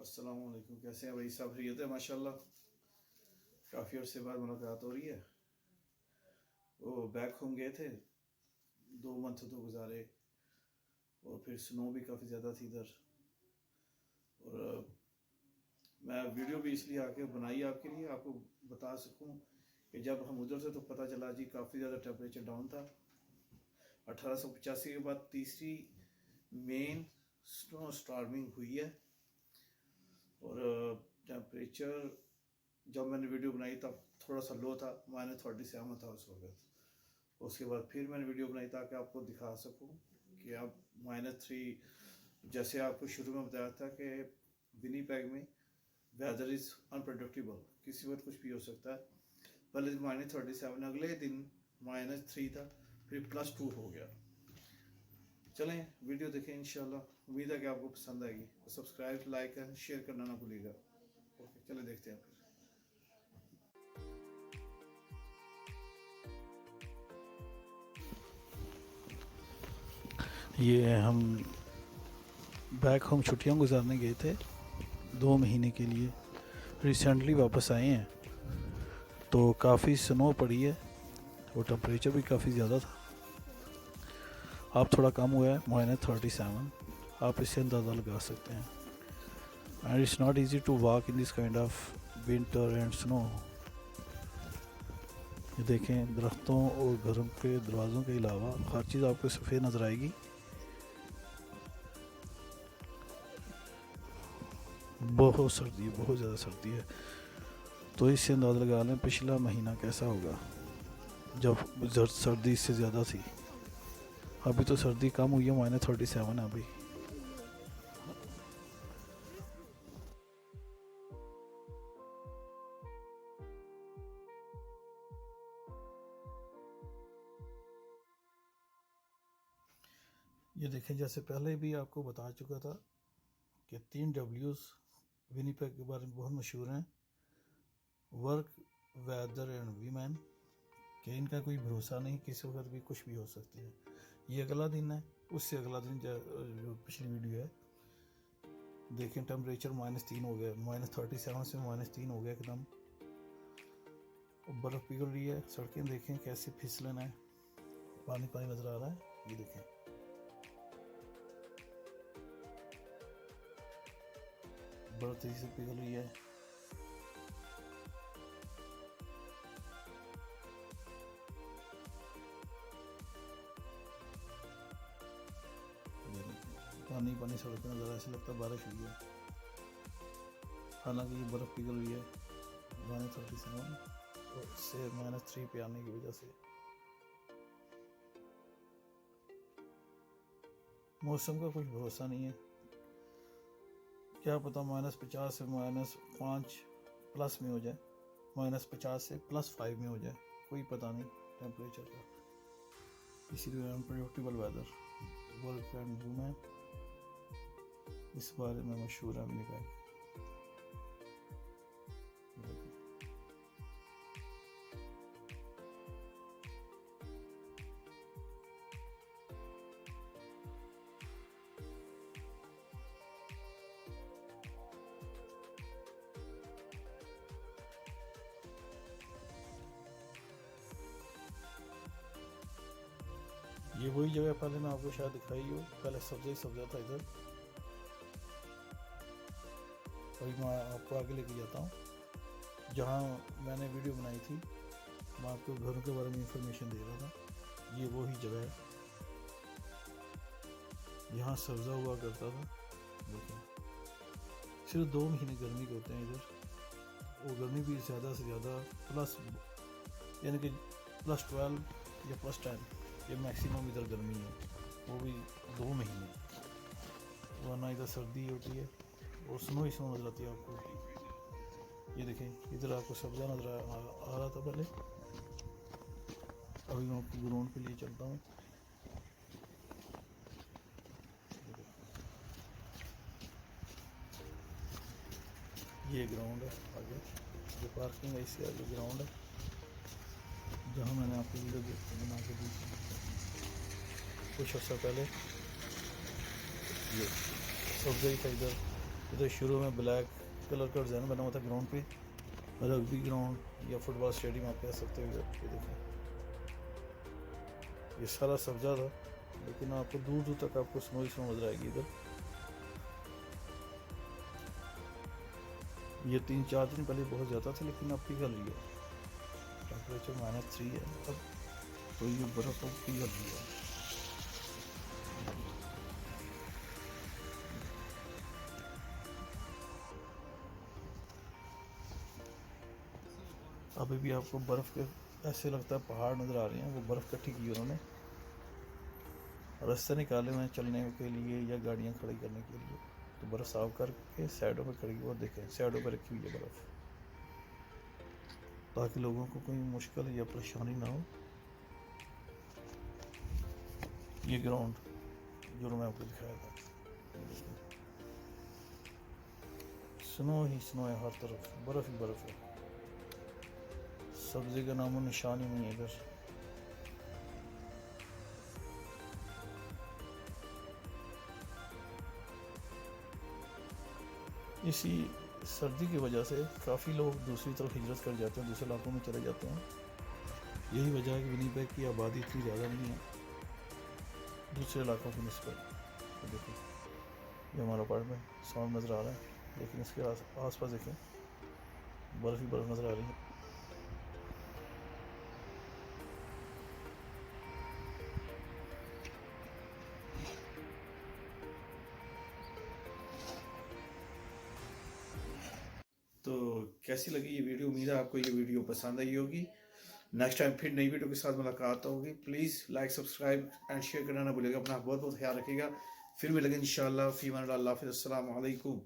अस्सलाम वालेकुम। कैसे हैं भाई? सब खैरियत है माशाल्लाह। काफ़ी अर्से बाद मुलाकात हो रही है। वो बैक होम गए थे, 2 मंथ तो गुजारे और फिर स्नो भी काफ़ी ज़्यादा थी इधर। और मैं वीडियो भी इसलिए आके बनाई आपके लिए, आपको बता सकूं कि जब हम उधर से तो पता चला जी काफ़ी ज़्यादा टेम्परेचर डाउन था। 1885 के बाद तीसरी मेन स्नो स्टार्मिंग हुई है और टेम्परेचर जब मैंने वीडियो बनाई तब थोड़ा सा लो था, -37 था उस वक्त। उसके बाद फिर मैंने वीडियो बनाई ताकि आपको दिखा सकूं कि अब -3, जैसे आपको शुरू में बताया था कि विनीपेग में वेदर इज़ अनप्रडिक्टेबल, किसी वक्त कुछ भी हो सकता है। पहले -37, अगले दिन -3 था, फिर +2 हो गया। चलें वीडियो देखें, इंशाल्लाह उम्मीद है कि आपको पसंद आएगी। सब्सक्राइब, लाइक एंड शेयर करना ना भूलिएगा। ओके, चले देखते हैं फिर। ये हम बैक होम छुट्टियां गुजारने गए थे 2 महीने के लिए। रिसेंटली वापस आए हैं तो काफ़ी स्नो पड़ी है और टेम्परेचर भी काफ़ी ज़्यादा था। अब थोड़ा कम हुआ है, -37। आप इससे अंदाज़ा लगा सकते हैं। And it's not easy to walk in this kind of winter and snow. ये देखें, दरख्तों और घरों के दरवाज़ों के अलावा हर चीज़ आपको सफ़ेद नज़र आएगी। बहुत सर्दी है, बहुत ज़्यादा सर्दी है। तो इससे अंदाज़ा लगा लें पिछला महीना कैसा होगा जब सर्दी इससे ज़्यादा थी। अभी तो सर्दी कम हुई है, -37 है अभी। ये देखें, जैसे पहले भी आपको बता चुका था कि 3 W's विनीपेग के बारे में बहुत मशहूर हैं: वर्क, वेदर एंड वीमेन। कि इनका कोई भरोसा नहीं, किसी वक्त भी कुछ भी हो सकती है। ये अगला दिन है, उससे अगला दिन जो पिछली वीडियो है, देखें टेम्परेचर -3 हो गया, -37 से -3 हो गया एकदम। बर्फ़ पिघल रही है, सड़कें देखें कैसे फिसलन है, पानी पानी नज़र आ रहा है। ये देखें, बर्फ़ तेज़ी से पिघल रही है। पानी पानी सड़क में नज़र, ऐसे लगता है बारिश हुई है। हालांकि ये बर्फ़ पिघल रही है -37 और से -3 पे आने की वजह से। मौसम का कुछ भरोसा नहीं है, क्या पता -50 से -5 प्लस में हो जाए, -50 से +5 में हो जाए, कोई पता नहीं टेम्परेचर का। इसीलिए unpredictable weather. Work and women, इस बारे में मशहूर है विनीपेग। ये वही जगह पहले मैं आपको शायद दिखाई हो, पहले सब्जा ही सब्जा था इधर। अभी मैं आपको आगे लेके जाता हूँ जहाँ मैंने वीडियो बनाई थी। मैं आपको घरों के बारे में इंफॉर्मेशन दे रहा था। ये वही जगह है, यहाँ सब्जा हुआ करता था। देखिए, सिर्फ 2 महीने गर्मी के होते हैं इधर, और गर्मी भी ज़्यादा से ज़्यादा प्लस, यानी कि +12 या +10, ये मैक्सिमम इधर गर्मी है, वो भी 2 महीने। वरना इधर सर्दी होती है और स्नो ही स्नो नजर आती है आपको। ये देखें, इधर आपको सब्जा नजर आ रहा था पहले। अभी मैं आपको ग्राउंड के लिए चलता हूँ। ये ग्राउंड है आगे, जो पार्किंग है इससे आगे ग्राउंड है जहाँ मैंने आपको वीडियो बना के दी थी कुछ अर्सा पहले। ये सब्जा ही था इधर, इधर शुरू में ब्लैक कलर का डिज़ाइन बना हुआ था ग्राउंड पे, रग्बी ग्राउंड या फुटबॉल स्टेडियम आप कह सकते हो। इधर ये देखें, ये सारा सब्जा था, लेकिन आपको दूर दूर तक आपको स्नो ही स्नो नजर आएगी। इधर ये 3-4 दिन पहले बहुत ज़्यादा था, लेकिन अब पिघल रही है। टेम्परेचर -3 है अब, तो ये बर्फ़ अब पिघल रही है। अभी भी आपको बर्फ़ के ऐसे लगता है पहाड़ नज़र आ रहे हैं, वो बर्फ़ इकट्ठी की उन्होंने, रास्ते निकाले हुए हैं चलने के लिए या गाड़ियाँ खड़ी करने के लिए। तो बर्फ़ साफ करके साइडों पर खड़ी, और देखें साइडों पर रखी हुई है बर्फ़, ताकि लोगों को कोई मुश्किल या परेशानी ना हो। ये ग्राउंड जो मैं आपको दिखाया था, स्नो ही स्नो है, हर तरफ बर्फ़ ही बर्फ़ है, सब्ज़ी का नामो निशान ही नहीं है इधर। इसी सर्दी की वजह से काफ़ी लोग दूसरी तरफ हिजरत कर जाते हैं, दूसरे इलाकों में चले जाते हैं। यही वजह है कि विनीपेग की आबादी इतनी ज़्यादा नहीं है दूसरे इलाकों की निस्बत। तो देखिए ये हमारा अपार्टमेंट साउंड नज़र आ रहा है, लेकिन इसके आस पास देखें बर्फ़ ही बर्फ़ नज़र आ रही है। तो कैसी लगी ये वीडियो? उम्मीद है आपको ये वीडियो पसंद आई होगी। नेक्स्ट टाइम फिर नई वीडियो के साथ मुलाकात होगी। Please like, subscribe and share करना ना भूलिएगा। अपना बहुत बहुत ख्याल रखिएगा। फिर मिलेंगे इंशाल्लाह। फ़ी अमान अल्लाह। अस्सलामु अलैकुम।